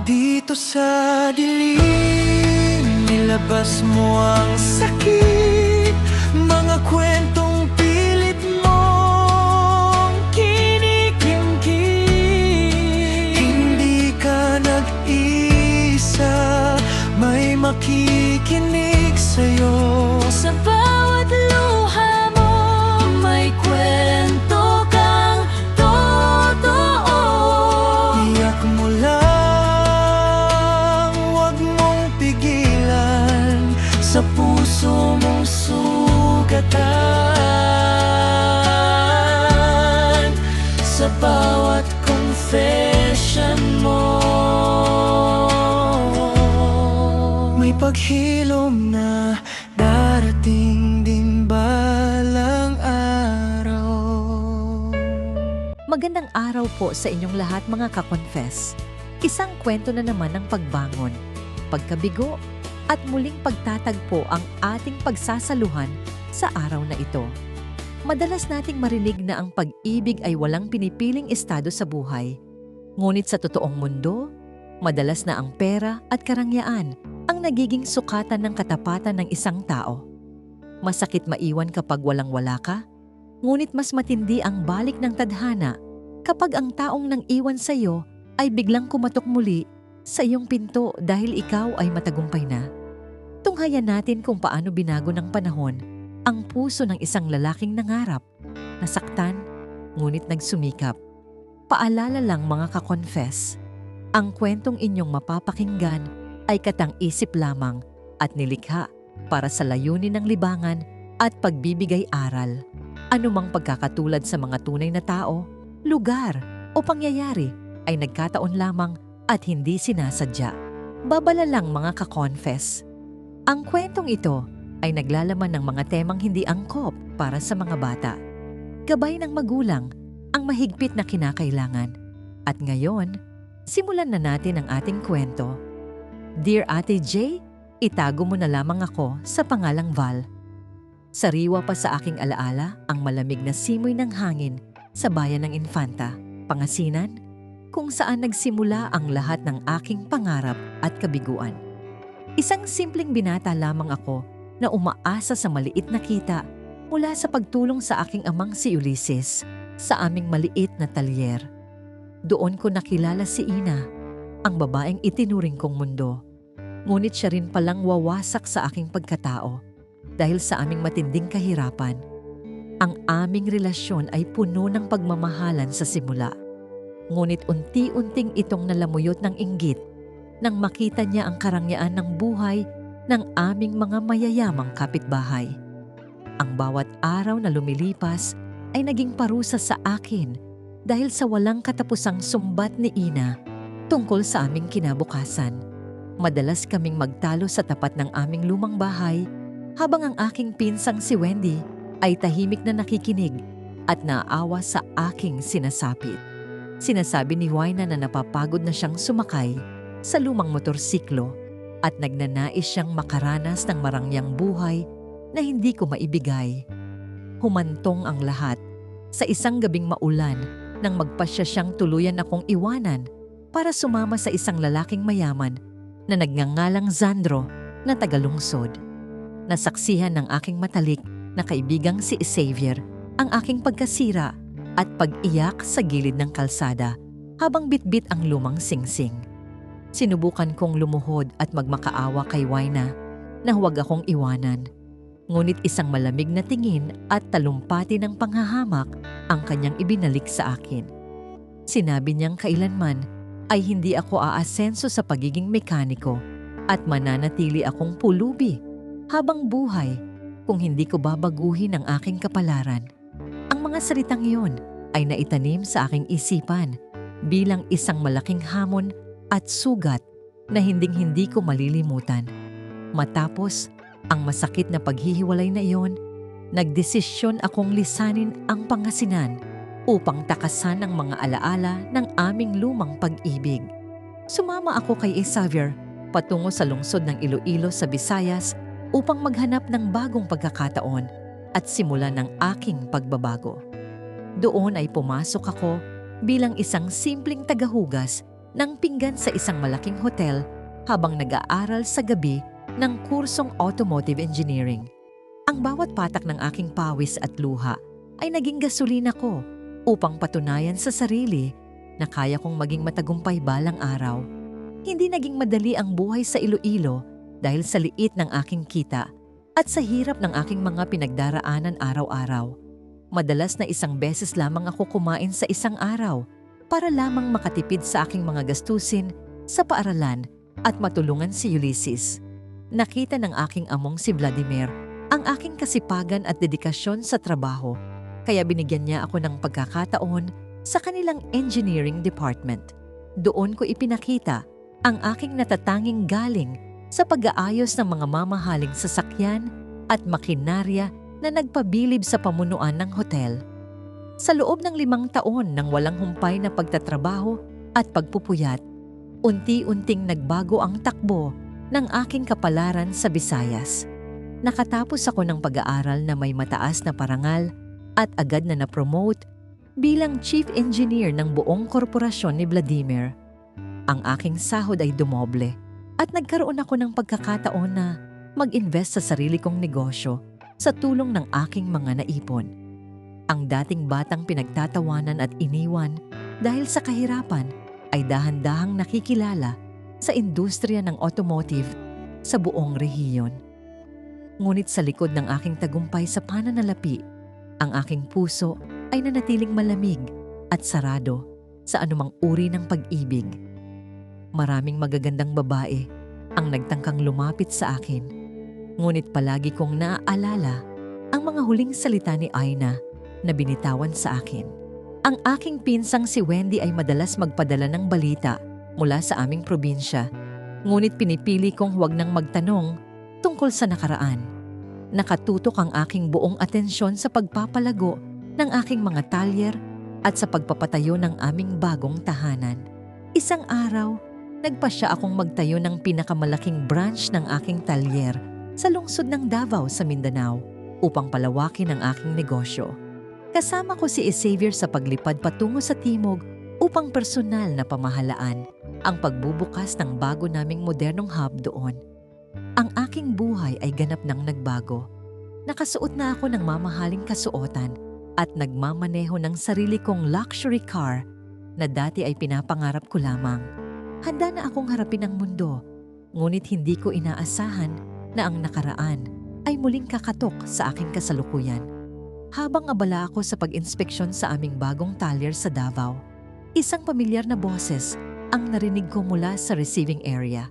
Dito sa dilim, nilabas mo ang sakit. Mga kwentong pilit mong kinikimkim. Hindi ka nag-isa, may makikinig sa'yo. Sa bawat luha mo, may kwento kang totoo. Iyak mo lang, huwag mong pigilan. Sa puso mong sugatan, sa bawat confession mo, may paghilom na darating din balang araw. Magandang araw po sa inyong lahat mga ka-confess. Isang kwento na naman ng pagbangon, pagkabigo, at muling pagtatagpo ang ating pagsasaluhan sa araw na ito. Madalas nating marinig na ang pag-ibig ay walang pinipiling estado sa buhay. Ngunit sa totoong mundo, madalas na ang pera at karangyaan ang nagiging sukatan ng katapatan ng isang tao. Masakit maiwan kapag walang-wala ka, ngunit mas matindi ang balik ng tadhana kapag ang taong nang iwan sa iyo ay biglang kumatok muli sa iyong pinto dahil ikaw ay matagumpay na. Tunghayan natin kung paano binago ng panahon ang puso ng isang lalaking nangarap, nasaktan, ngunit nagsumikap. Paalala lang mga ka-confess, ang kwentong inyong mapapakinggan ay katang-isip lamang at nilikha para sa layunin ng libangan at pagbibigay aral. Anumang pagkakatulad sa mga tunay na tao, lugar o pangyayari ay nagkataon lamang at hindi sinasadya. Babala lang mga ka-confess. Ang kwentong ito ay naglalaman ng mga temang hindi angkop para sa mga bata. Gabay ng magulang ang mahigpit na kinakailangan. At ngayon, simulan na natin ang ating kwento. Dear Ate J, itago mo na lamang ako sa pangalang Val. Sariwa pa sa aking alaala ang malamig na simoy ng hangin sa bayan ng Infanta, Pangasinan, kung saan nagsimula ang lahat ng aking pangarap at kabiguan. Isang simpleng binata lamang ako na umaasa sa maliit na kita mula sa pagtulong sa aking amang si Ulysses sa aming maliit na talyer. Doon ko nakilala si Ina, ang babaeng itinuring kong mundo. Ngunit siya rin palang wawasak sa aking pagkatao dahil sa aming matinding kahirapan. Ang aming relasyon ay puno ng pagmamahalan sa simula. Ngunit unti-unting itong nalamuyot ng inggit nang makita niya ang karangyaan ng buhay ng aming mga mayayamang kapitbahay. Ang bawat araw na lumilipas ay naging parusa sa akin dahil sa walang katapusang sumbat ni Ina tungkol sa aming kinabukasan. Madalas kaming magtalo sa tapat ng aming lumang bahay habang ang aking pinsang si Wendy ay tahimik na nakikinig at naaawa sa aking sinasapit. Sinasabi ni Wina na napapagod na siyang sumakay sa lumang motorsiklo at nagnanais siyang makaranas ng marangyang buhay na hindi ko maibigay. Humantong ang lahat sa isang gabing maulan nang magpasya siyang tuluyan akong iwanan para sumama sa isang lalaking mayaman na nagngangalang Zandro na tagalungsod. Nasaksihan ng aking matalik na kaibigang si Xavier ang aking pagkasira at pag-iyak sa gilid ng kalsada habang bitbit ang lumang singsing. Sinubukan kong lumuhod at magmakaawa kay Wina na huwag akong iwanan. Ngunit isang malamig na tingin at talumpati ng panghahamak ang kanyang ibinalik sa akin. Sinabi niyang kailanman ay hindi ako aasenso sa pagiging mekaniko at mananatili akong pulubi habang buhay kung hindi ko babaguhin ang aking kapalaran. Ang mga salitang iyon ay naitanim sa aking isipan bilang isang malaking hamon at sugat na hinding-hindi ko malilimutan. Matapos ang masakit na paghihiwalay na iyon, nagdesisyon akong lisanin ang Pangasinan upang takasan ang mga alaala ng aming lumang pag-ibig. Sumama ako kay Xavier patungo sa lungsod ng Iloilo sa Visayas upang maghanap ng bagong pagkakataon at simulan ng aking pagbabago. Doon ay pumasok ako bilang isang simpleng tagahugas ng pinggan sa isang malaking hotel habang nag-aaral sa gabi ng kursong automotive engineering. Ang bawat patak ng aking pawis at luha ay naging gasolina ko upang patunayan sa sarili na kaya kong maging matagumpay balang araw. Hindi naging madali ang buhay sa Iloilo dahil sa liit ng aking kita at sa hirap ng aking mga pinagdaraanan araw-araw. Madalas na isang beses lamang ako kumain sa isang araw para lamang makatipid sa aking mga gastusin sa paaralan at matulungan si Ulysses. Nakita ng aking among si Vladimir ang aking kasipagan at dedikasyon sa trabaho, kaya binigyan niya ako ng pagkakataon sa kanilang engineering department. Doon ko ipinakita ang aking natatanging galing sa pag-aayos ng mga mamahaling sasakyan at makinarya na nagpabilib sa pamunuan ng hotel. Sa loob ng 5 taon ng walang humpay na pagtatrabaho at pagpupuyat, unti-unting nagbago ang takbo ng aking kapalaran sa Visayas. Nakatapos ako ng pag-aaral na may mataas na parangal at agad na na-promote bilang chief engineer ng buong korporasyon ni Vladimir. Ang aking sahod ay dumoble at nagkaroon ako ng pagkakataon na mag-invest sa sarili kong negosyo sa tulong ng aking mga naipon. Ang dating batang pinagtatawanan at iniwan dahil sa kahirapan ay dahan-dahang nakikilala sa industriya ng automotive sa buong rehiyon. Ngunit sa likod ng aking tagumpay sa pananalapi, ang aking puso ay nanatiling malamig at sarado sa anumang uri ng pag-ibig. Maraming magagandang babae ang nagtangkang lumapit sa akin, ngunit palagi kong naaalala ang mga huling salita ni Aina na binitawan sa akin. Ang aking pinsang si Wendy ay madalas magpadala ng balita mula sa aming probinsya, ngunit pinipili kong huwag nang magtanong tungkol sa nakaraan. Nakatutok ang aking buong atensyon sa pagpapalago ng aking mga talyer at sa pagpapatayo ng aming bagong tahanan. Isang araw, nagpasya akong magtayo ng pinakamalaking branch ng aking talyer sa lungsod ng Davao sa Mindanao upang palawakin ang aking negosyo. Kasama ko si Xavier sa paglipad patungo sa timog upang personal na pamahalaan ang pagbubukas ng bago naming modernong hub doon. Ang aking buhay ay ganap nang nagbago. Nakasuot na ako ng mamahaling kasuotan at nagmamaneho ng sarili kong luxury car na dati ay pinapangarap ko lamang. Handa na akong harapin ang mundo, ngunit hindi ko inaasahan na ang nakaraan ay muling kakatok sa aking kasalukuyan. Habang abala ako sa pag-inspeksyon sa aming bagong talyer sa Davao, isang pamilyar na boses ang narinig ko mula sa receiving area.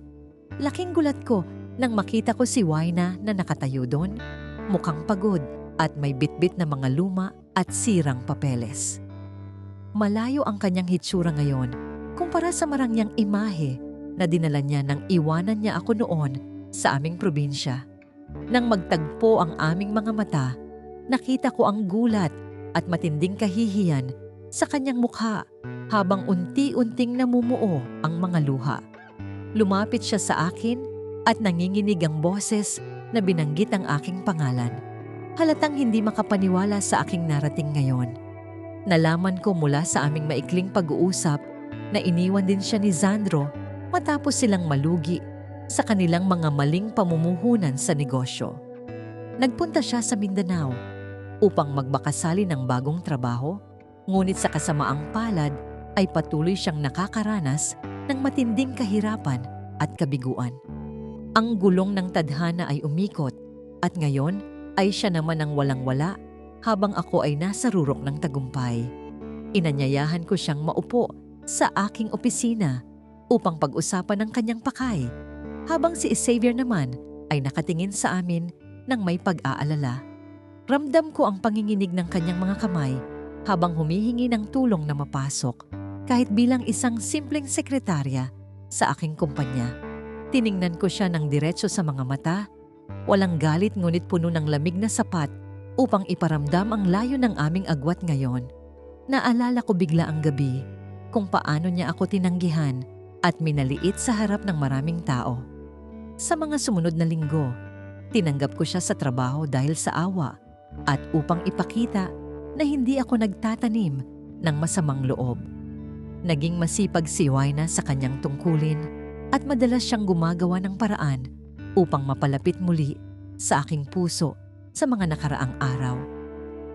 Laking gulat ko nang makita ko si Waina na nakatayo doon, mukhang pagod at may bitbit na mga luma at sirang papeles. Malayo ang kanyang hitsura ngayon kumpara sa marangyang imahe na dinala niya nang iwanan niya ako noon sa aming probinsya. Nang magtagpo ang aming mga mata, nakita ko ang gulat at matinding kahihiyan sa kanyang mukha habang unti-unting namumuo ang mga luha. Lumapit siya sa akin at nanginginig ang boses na binanggit ang aking pangalan. Halatang hindi makapaniwala sa aking narating ngayon. Nalaman ko mula sa aming maikling pag-uusap na iniwan din siya ni Zandro matapos silang malugi sa kanilang mga maling pamumuhunan sa negosyo. Nagpunta siya sa Mindanao upang magbakasali ng bagong trabaho, ngunit sa kasamaang palad ay patuloy siyang nakakaranas ng matinding kahirapan at kabiguan. Ang gulong ng tadhana ay umikot at ngayon ay siya naman ang walang-wala habang ako ay nasa rurok ng tagumpay. Inanyayahan ko siyang maupo sa aking opisina upang pag-usapan ang kanyang pakay, habang si Xavier naman ay nakatingin sa amin ng may pag-aalala. Ramdam ko ang panginginig ng kanyang mga kamay habang humihingi ng tulong na mapasok kahit bilang isang simpleng sekretarya sa aking kumpanya. Tiningnan ko siya ng diretso sa mga mata, walang galit ngunit puno ng lamig na sapat upang iparamdam ang layo ng aming agwat ngayon. Naalala ko bigla ang gabi kung paano niya ako tinanggihan at minaliit sa harap ng maraming tao. Sa mga sumunod na linggo, tinanggap ko siya sa trabaho dahil sa awa at upang ipakita na hindi ako nagtatanim ng masamang loob. Naging masipag si Waina sa kanyang tungkulin at madalas siyang gumagawa ng paraan upang mapalapit muli sa aking puso sa mga nakaraang araw.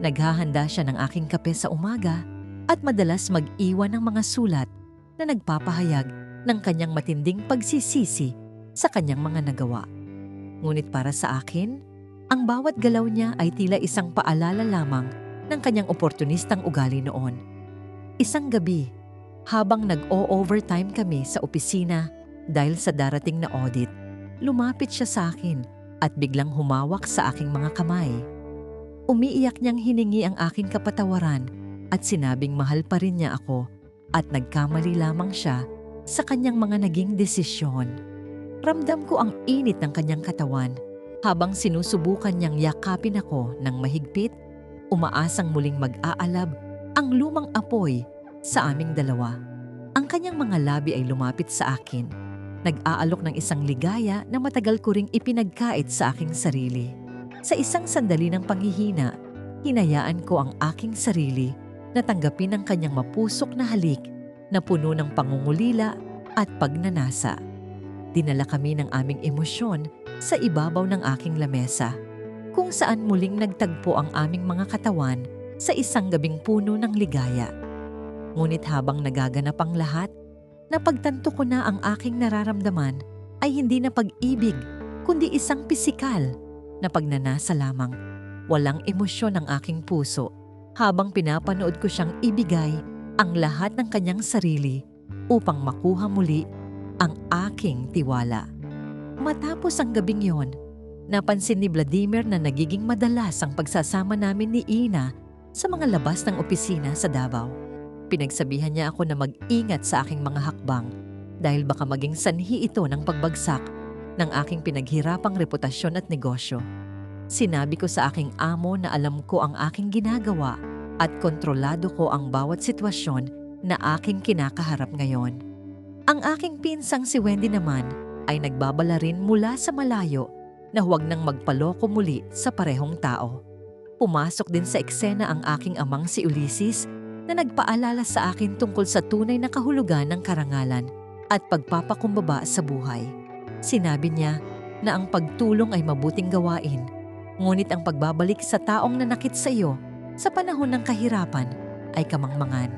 Naghahanda siya ng aking kape sa umaga at madalas mag-iwan ng mga sulat na nagpapahayag ng kanyang matinding pagsisisi sa kanyang mga nagawa. Ngunit para sa akin, ang bawat galaw niya ay tila isang paalala lamang ng kanyang oportunistang ugali noon. Isang gabi, habang nag-o-overtime kami sa opisina dahil sa darating na audit, lumapit siya sa akin at biglang humawak sa aking mga kamay. Umiiyak niyang hiningi ang aking kapatawaran at sinabing mahal pa rin niya ako at nagkamali lamang siya sa kanyang mga naging desisyon. Ramdam ko ang init ng kanyang katawan habang sinusubukan niyang yakapin ako ng mahigpit, umaasang muling mag-aalab ang lumang apoy sa aming dalawa. Ang kanyang mga labi ay lumapit sa akin, nag-aalok ng isang ligaya na matagal ko ring ipinagkait sa aking sarili. Sa isang sandali ng panghihina, hinayaan ko ang aking sarili na tanggapin ang kanyang mapusok na halik na puno ng pangungulila at pagnanasa. Dinala kami ng aming emosyon sa ibabaw ng aking lamesa, kung saan muling nagtagpo ang aming mga katawan sa isang gabing puno ng ligaya. Ngunit habang nagaganap ang lahat, napagtanto ko na ang aking nararamdaman ay hindi na pag-ibig, kundi isang pisikal na pagnanasa lamang. Walang emosyon ang aking puso habang pinapanood ko siyang ibigay ang lahat ng kanyang sarili upang makuha muli ang aking tiwala. Matapos ang gabing yon, napansin ni Vladimir na nagiging madalas ang pagsasama namin ni Ina sa mga labas ng opisina sa Davao. Pinagsabihan niya ako na mag-ingat sa aking mga hakbang dahil baka maging sanhi ito ng pagbagsak ng aking pinaghirapang reputasyon at negosyo. Sinabi ko sa aking amo na alam ko ang aking ginagawa at kontrolado ko ang bawat sitwasyon na aking kinakaharap ngayon. Ang aking pinsang si Wendy naman ay nagbabala rin mula sa malayo na huwag nang magpaloko muli sa parehong tao. Pumasok din sa eksena ang aking amang si Ulysses na nagpaalala sa akin tungkol sa tunay na kahulugan ng karangalan at pagpapakumbaba sa buhay. Sinabi niya na ang pagtulong ay mabuting gawain, ngunit ang pagbabalik sa taong nanakit sa iyo sa panahon ng kahirapan ay kamangmangan.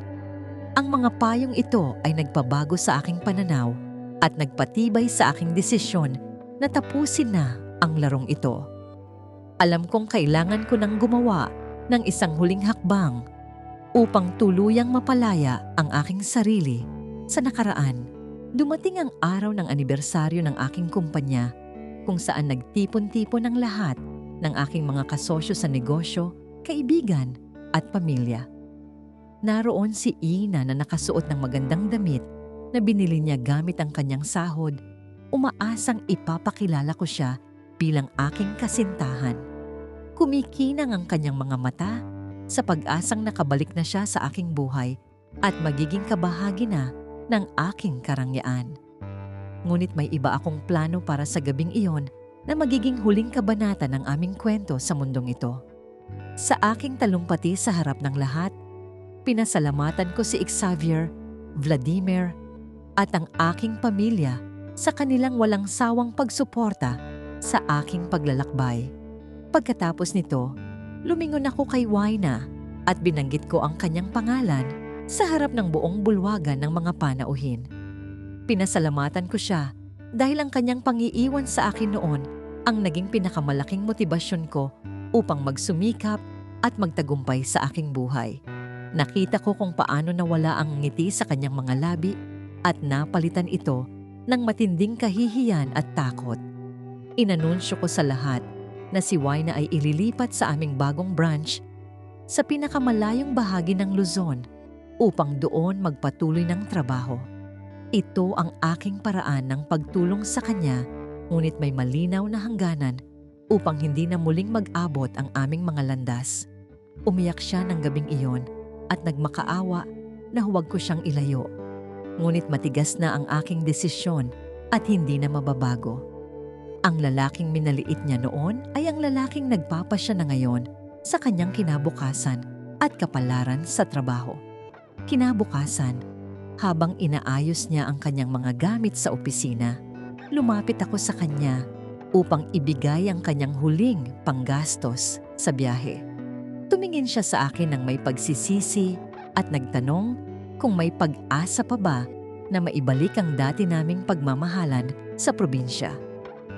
Ang mga payong ito ay nagpabago sa aking pananaw at nagpatibay sa aking desisyon na tapusin na ang larong ito. Alam kong kailangan ko nang gumawa ng isang huling hakbang upang tuluyang mapalaya ang aking sarili. Sa nakaraan, dumating ang araw ng anibersaryo ng aking kumpanya kung saan nagtipon-tipon ang lahat ng aking mga kasosyo sa negosyo, kaibigan at pamilya. Naroon si Ina na nakasuot ng magandang damit na binili niya gamit ang kanyang sahod. Umaasang ipapakilala ko siya bilang aking kasintahan. Kumikinang ang kanyang mga mata sa pag-asang nakabalik na siya sa aking buhay at magiging kabahagi na ng aking karangyaan. Ngunit may iba akong plano para sa gabing iyon na magiging huling kabanata ng aming kwento sa mundong ito. Sa aking talumpati sa harap ng lahat, pinasalamatan ko si Xavier, Vladimir, at ang aking pamilya sa kanilang walang sawang pagsuporta sa aking paglalakbay. Pagkatapos nito, lumingon ako kay Waina at binanggit ko ang kanyang pangalan sa harap ng buong bulwagan ng mga panauhin. Pinasalamatan ko siya dahil ang kanyang pangiiwan sa akin noon ang naging pinakamalaking motibasyon ko upang magsumikap at magtagumpay sa aking buhay. Nakita ko kung paano nawala ang ngiti sa kanyang mga labi at napalitan ito ng matinding kahihiyan at takot. Inanunsyo ko sa lahat na si Waina ay ililipat sa aming bagong branch sa pinakamalayong bahagi ng Luzon upang doon magpatuloy ng trabaho. Ito ang aking paraan ng pagtulong sa kanya, ngunit may malinaw na hangganan upang hindi na muling mag-abot ang aming mga landas. Umiyak siya ng gabing iyon at nagmakaawa na huwag ko siyang ilayo. Ngunit matigas na ang aking desisyon at hindi na mababago. Ang lalaking minaliit niya noon ay ang lalaking nagpapasya na ngayon sa kanyang kinabukasan at kapalaran sa trabaho. Kinabukasan, Habang inaayos niya ang kanyang mga gamit sa opisina, lumapit ako sa kanya upang ibigay ang kanyang huling panggastos sa biyahe. Tumingin siya sa akin ng may pagsisisi at nagtanong kung may pag-asa pa ba na maibalik ang dati naming pagmamahalan sa probinsya.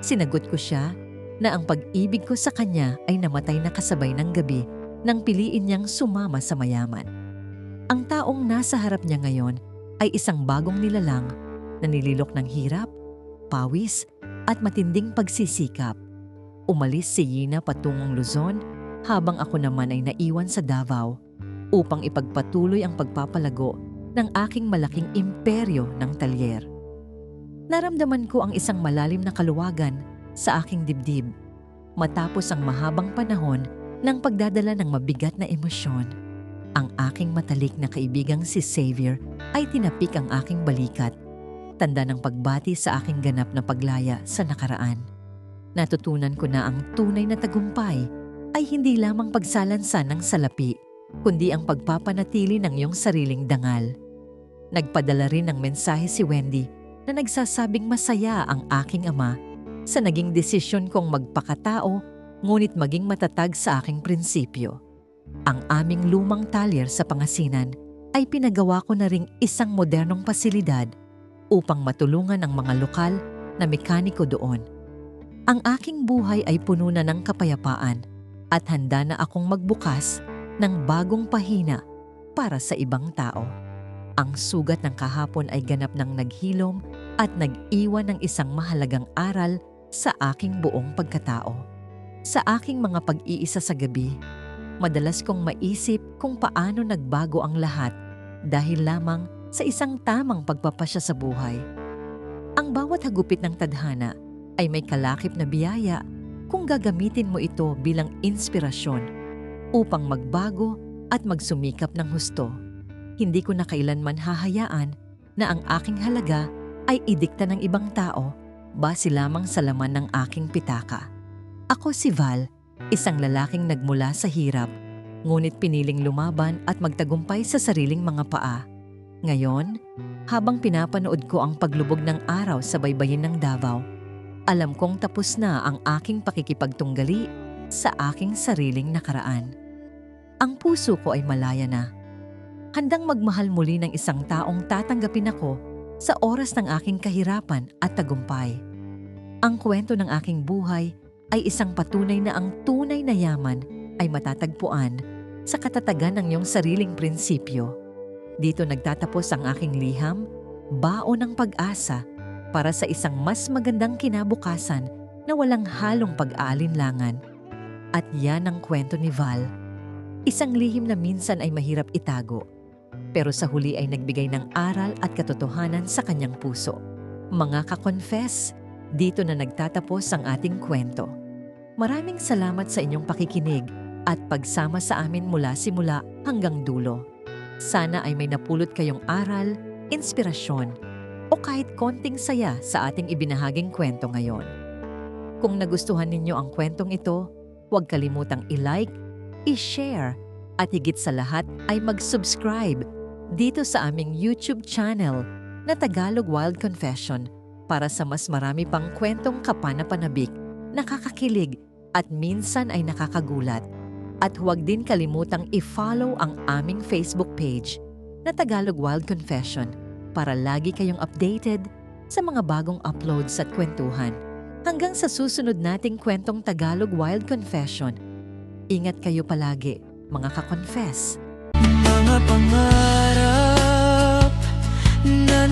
Sinagot ko siya na ang pag-ibig ko sa kanya ay namatay na kasabay ng gabi nang piliin niyang sumama sa mayaman. Ang taong nasa harap niya ngayon ay isang bagong nilalang na nililok ng hirap, pawis at matinding pagsisikap. Umalis si Yina patungong Luzon habang ako naman ay naiwan sa Davao upang ipagpatuloy ang pagpapalago ng aking malaking imperyo ng talyer. Naramdaman ko ang isang malalim na kaluwagan sa aking dibdib matapos ang mahabang panahon ng pagdadala ng mabigat na emosyon. Ang aking matalik na kaibigang si Xavier ay tinapik ang aking balikat, tanda ng pagbati sa aking ganap na paglaya sa nakaraan. Natutunan ko na ang tunay na tagumpay ay hindi lamang pagsalansan ng salapi, kundi ang pagpapanatili ng iyong sariling dangal. Nagpadala rin ng mensahe si Wendy na nagsasabing masaya ang aking ama sa naging desisyon kong magpakatao ngunit maging matatag sa aking prinsipyo. Ang aming lumang talyer sa Pangasinan ay pinagawa ko na ring isang modernong pasilidad upang matulungan ang mga lokal na mekaniko doon. Ang aking buhay ay puno na ng kapayapaan at handa na akong magbukas ng bagong pahina para sa ibang tao. Ang sugat ng kahapon ay ganap ng naghilom at nag-iwan ng isang mahalagang aral sa aking buong pagkatao. Sa aking mga pag-iisa sa gabi, madalas kong maisip kung paano nagbago ang lahat dahil lamang sa isang tamang pagpapasya sa buhay. Ang bawat hagupit ng tadhana ay may kalakip na biyaya kung gagamitin mo ito bilang inspirasyon upang magbago at magsumikap ng husto. Hindi ko na kailanman hahayaan na ang aking halaga ay idikta ng ibang tao base lamang sa laman ng aking pitaka. Ako si Val, isang lalaking nagmula sa hirap, ngunit piniling lumaban at magtagumpay sa sariling mga paa. Ngayon, habang pinapanood ko ang paglubog ng araw sa baybayin ng Davao, alam kong tapos na ang aking pakikipagtunggali sa aking sariling nakaraan. Ang puso ko ay malaya na. Handang magmahal muli ng isang taong tatanggapin ako sa oras ng aking kahirapan at tagumpay. Ang kwento ng aking buhay ay isang patunay na ang tunay na yaman ay matatagpuan sa katatagan ng iyong sariling prinsipyo. Dito nagtatapos ang aking liham, baon ng pag-asa para sa isang mas magandang kinabukasan na walang halong pag-aalinlangan. At yan ang kwento ni Val. Isang lihim na minsan ay mahirap itago, pero sa huli ay nagbigay ng aral at katotohanan sa kanyang puso. Mga ka-confess, dito na nagtatapos ang ating kwento. Maraming salamat sa inyong pakikinig at pagsama sa amin mula simula hanggang dulo. Sana ay may napulot kayong aral, inspirasyon, o kahit konting saya sa ating ibinahaging kwento ngayon. Kung nagustuhan ninyo ang kwentong ito, huwag kalimutang i-like, i-share, at higit sa lahat ay mag-subscribe dito sa aming YouTube channel na Tagalog Wild Confession para sa mas marami pang kwentong kapanapanabik, nakakakilig at minsan ay nakakagulat. At huwag din kalimutang i-follow ang aming Facebook page na Tagalog Wild Confession para lagi kayong updated sa mga bagong uploads at kwentuhan. Hanggang sa susunod nating kwentong Tagalog Wild Confession, ingat kayo palagi, mga ka-confess. Mga pangarap na